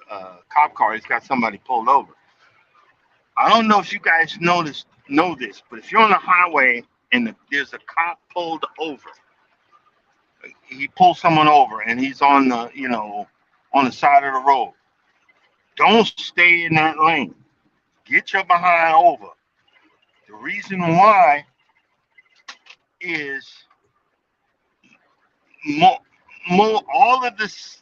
cop car. It's got somebody pulled over. I don't know if you guys know this, but if you're on the highway and there's a cop pulled over, he pulls someone over and he's on the side of the road. Don't stay in that lane. Get your behind over. The reason why is more, all of this,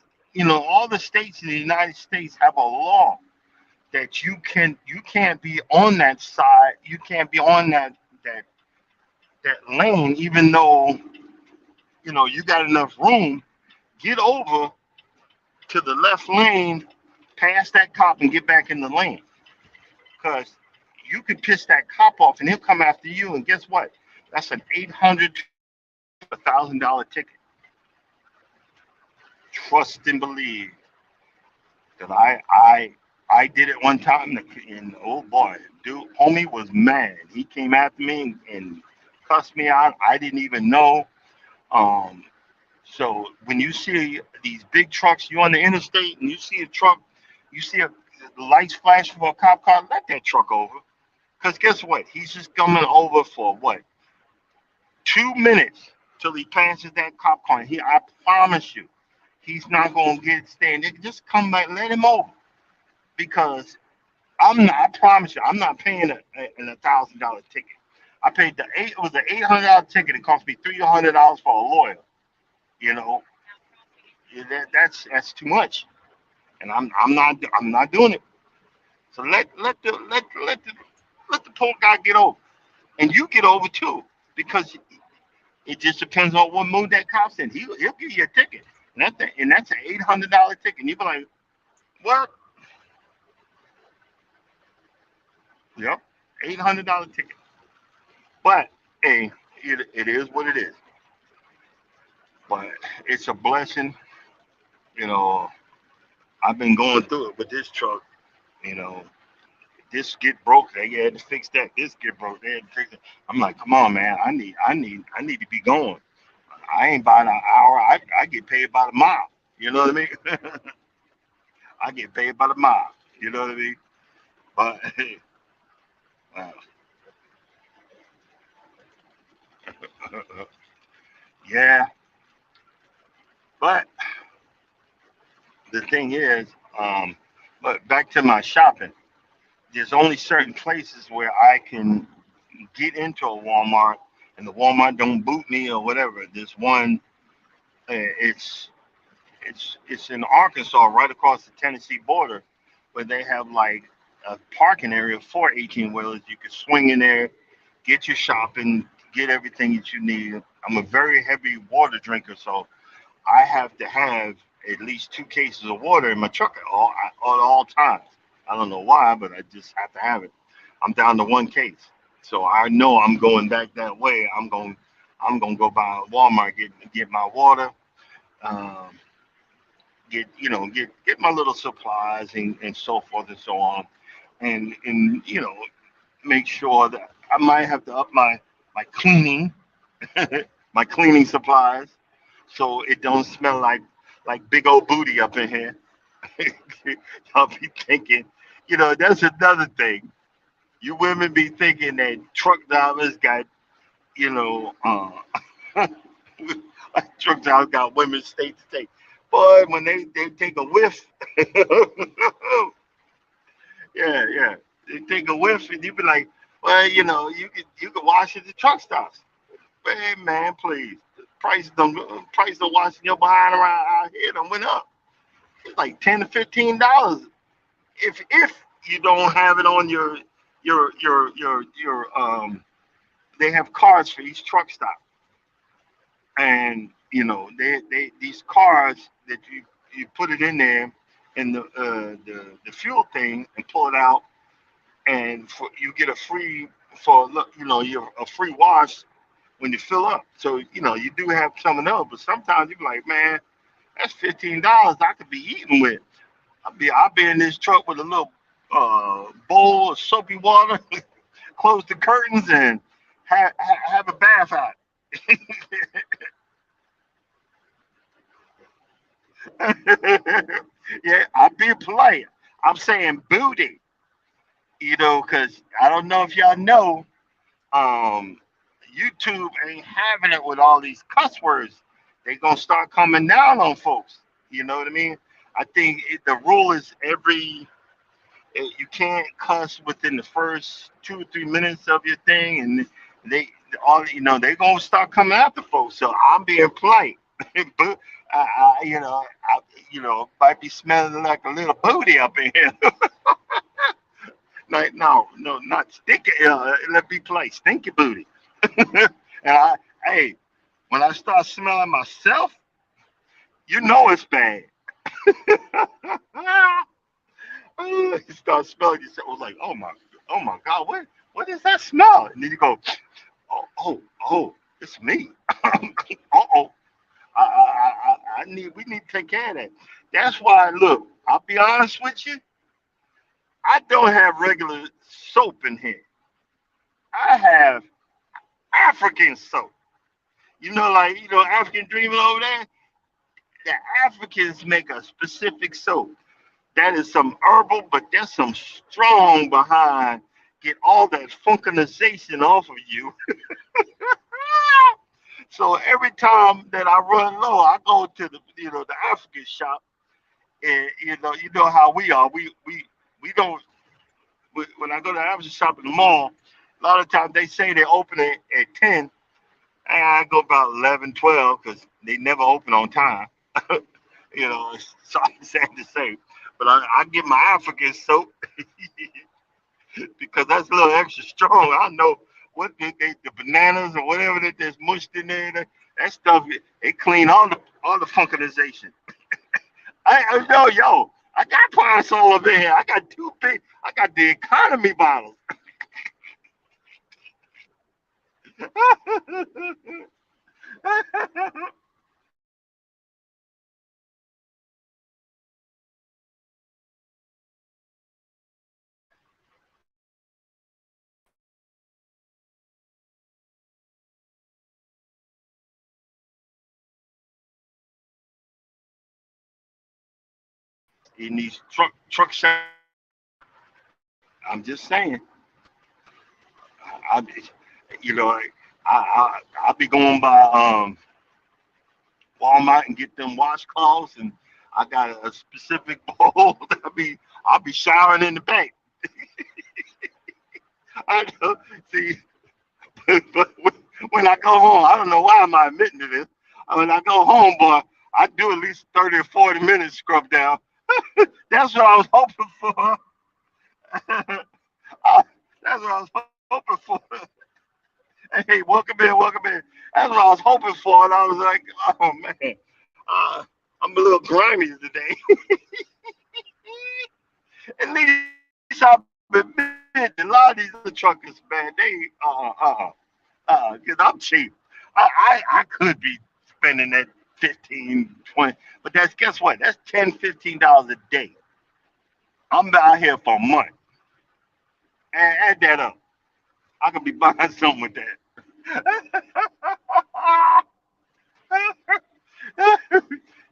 all the states in the United States have a law that you can't be on that side, you can't be on that that lane, even though you got enough room. Get over to the left lane, pass that cop, and get back in the lane. Because you could piss that cop off, and he'll come after you. And guess what? That's an $800 to $1,000 ticket. Trust and believe that I did it one time, and oh boy, dude, homie was mad. He came after me and cussed me out. I didn't even know. Um, so when you see these big trucks, you on the interstate, and you see a truck, you see the lights flash for a cop car, let that truck over. Because guess what? He's just coming over for what? 2 minutes till he passes that cop car. I promise you, he's not gonna get stand. Just come back, let him over. Because I'm not. I promise you, I'm not paying an $1,000 ticket. I paid the eight. It was an $800 ticket. It cost me $300 for a lawyer. You know, yeah, that's too much, and I'm not doing it. So let the poor guy get over, and you get over too, because it just depends on what mood that cop's in. He'll give you a ticket, and that's an $800 ticket. And you be like, what? Yep, $800 ticket. But hey, it is what it is. But it's a blessing. You know, I've been going through it with this truck. You know, this get broke, they had to fix that. This get broke, they had to fix it. I'm like, come on, man. I need to be going. I ain't by an hour. I get paid by the mile. You know what I mean? I get paid by the mile. You know what I mean? But uh, yeah. But the thing is, um, but back to my shopping. There's only certain places where I can get into a Walmart, and the Walmart don't boot me or whatever. There's one. It's it's in Arkansas, right across the Tennessee border, where they have like a parking area for 18 wheelers. You can swing in there, get your shopping, get everything that you need. I'm a very heavy water drinker, so I have to have at least 2 cases of water in my truck at all times. I don't know why, but I just have to have it. I'm down to 1 case, so I know I'm going back that way. I'm gonna go by Walmart, get my water, um, get my little supplies and so forth and so on, and make sure that I might have to up my cleaning my cleaning supplies so it don't smell like big old booty up in here. Y'all be thinking, that's another thing. You women be thinking that truck drivers got, you know, truck drivers got women state to state. Boy, when they take a whiff, yeah, yeah, they take a whiff and you be like, well, you can wash at the truck stops. Hey man, please. The price of washing your behind around out here done went up. It's like $10 to $15 if you don't have it on your. They have cards for each truck stop, and they these cards that you put it in there in the fuel thing and pull it out, and you get a free for look you're a free wash when you fill up. So you do have something else, but sometimes you be like, man, that's $15 I could be eating with. I'll be in this truck with a little bowl of soapy water, close the curtains, and have a bath out. Yeah, I'm being polite. I'm saying booty, because I don't know if y'all know, um, YouTube ain't having it with all these cuss words. They gonna start coming down on folks. You know what I mean? I think the rule is you can't cuss within the first 2 or 3 minutes of your thing, and they they gonna start coming after folks. So I'm being polite, but might be smelling like a little booty up in here. Like no, no, not stinky. Let me play stinky booty. And hey, when I start smelling myself, you know it's bad. You start smelling yourself. I was like, oh my God, what is that smell? And then you go, oh, it's me. Uh-oh. We need to take care of that. That's why, look, I'll be honest with you. I don't have regular soap in here. I have African soap. Like, African Dreaming over there. The Africans make a specific soap. That is some herbal, but there's some strong behind. Get all that funkinization off of you. So every time that I run low, I go to the African shop, and you know how we are. We don't. When I go to the African shop in the mall, a lot of times they say they open it at 10, and I go about 11, 12 because they never open on time. It's sorry sad to say, but I get my African soap because that's a little extra strong. I know what the bananas or whatever that's mushed in there. That stuff it clean all the funkinization. I know, yo. I got Pine Sol up in here. I got two big. I got the economy bottles. In these truck shops, I'm just saying. I you know I'll be going by Walmart and get them washcloths, and I got a specific bowl. I'll be showering in the back. I know. See, but when I go home, I don't know why I'm not admitting to this. When I go home, boy, I do at least 30 or 40 minutes scrub down. That's what I was hoping for. That's what I was hoping for. Hey, welcome in, welcome in. That's what I was hoping for, and I was like, oh man, uh, I'm a little grimy today. At least I've admitted a lot of these other truckers, man, they because I'm cheap. I could be spending that 15, 20, but that's guess what? That's 10, $15 a day. I'm out here for a month. Add that up. I could be buying something with that.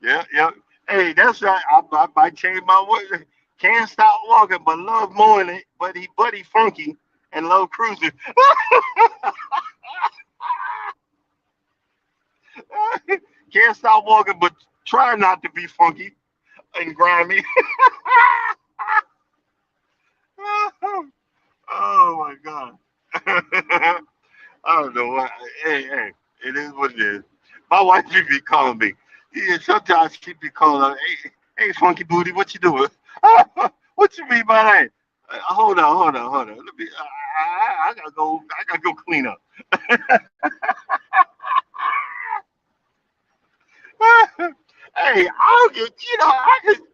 Yeah, yeah. Hey, that's right. I might change my word. Can't stop walking, but love mowing it. Buddy funky and love cruising. Can't stop walking, but try not to be funky and grimy. Oh my god. I don't know what. Hey, it is what it is. My wife be calling me. Yeah, sometimes she be calling. Hey, funky booty, what you doing? What you mean by that? Hold on. Let me. I gotta go. I gotta go clean up. Hey, I don't get.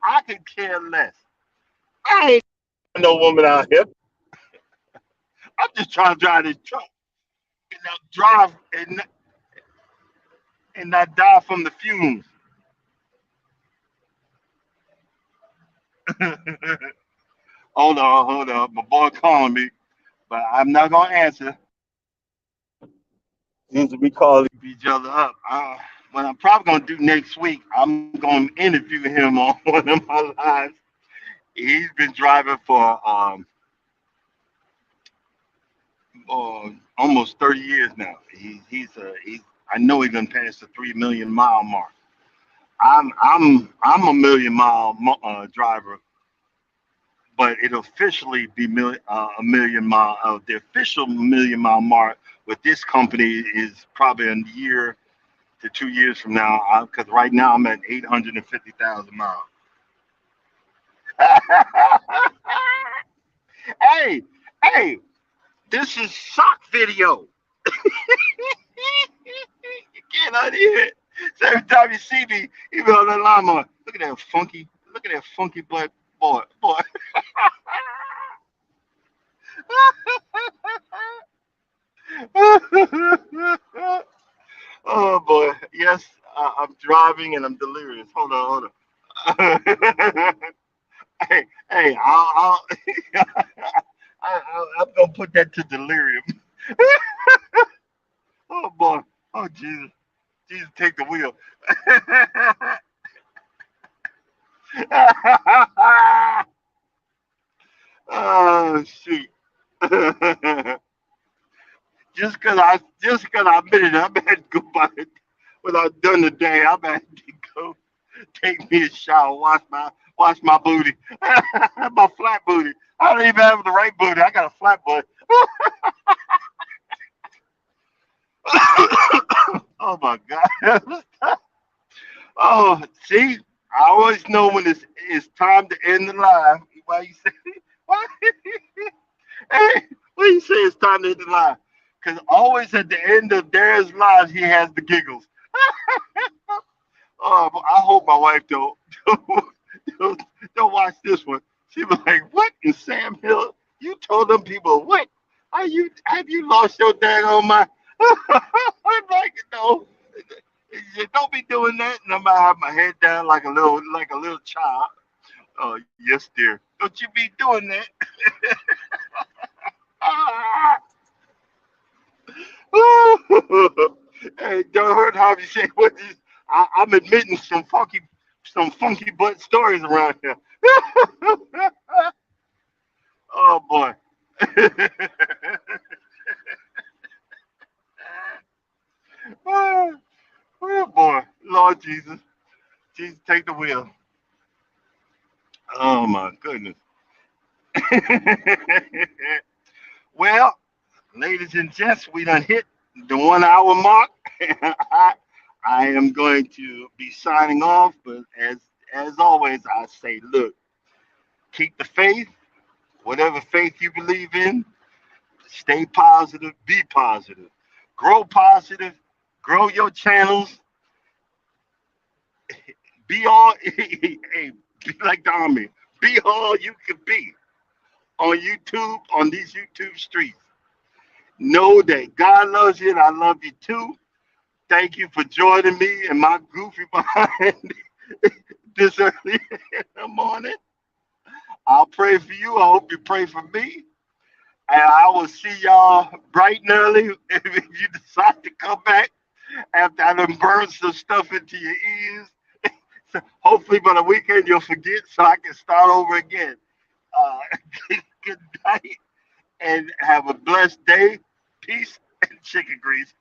I could care less. I ain't no woman out here. I'm just trying to drive this truck and not drive and not die from the fumes. Hold on. My boy calling me, but I'm not gonna answer. Since we calling each other up. What I'm probably gonna do next week, I'm gonna interview him on one of my lives. He's been driving for almost 30 years now. He's I know he's gonna pass the 3 million mile mark. I'm a million-mile driver, but it'll officially be a million mile. The official million-mile mark with this company is probably a year to 2 years from now. Because right now I'm at 850,000 miles. Hey, hey, this is shock video. You cannot hear it. So every time you see me, you be on the llama. Look at that funky boy. Oh boy, yes, I'm driving and I'm delirious. Hold on. Hey, I'm gonna put that to delirium. Oh boy, oh Jesus, take the wheel. Oh shoot. just cause I admitted it, I'm gonna have to go by it without done the day. I'm gonna have to go take me a shower, wash my booty, my flat booty. I don't even have the right booty. I got a flat booty. Oh my god. Oh, see, I always know when it's time to end the live. Why you say? Why? Hey, why you say it's time to end the live? Because always at the end of Darren's live, he has the giggles. Oh, I hope my wife don't, don't watch this one. She was like, "What in Sam Hill? You told them people what? Are you have you lost your daggone mind?" I'm like, no, don't be doing that. And I'm gonna have my head down like a little child. Oh yes, dear. Don't you be doing that. Hey, don't hurt how you say what is. I'm admitting some funky butt stories around here. Oh boy. Oh, oh, boy, Lord Jesus, Jesus, take the wheel. Oh my goodness. Well, ladies and gents, we done hit the 1 hour mark. I I am going to be signing off, but as always, I say, look, keep the faith, whatever faith you believe in. Stay positive, be positive, grow positive, grow your channels, be all, hey, be like the army, be all you can be on YouTube, on these YouTube streets. Know that God loves you and I love you too. Thank you for joining me and my goofy behind this early in the morning. I'll pray for you. I hope you pray for me. And I will see y'all bright and early if you decide to come back after I done burned some stuff into your ears. So hopefully by the weekend you'll forget so I can start over again. Uh, good night and have a blessed day. Peace and chicken grease.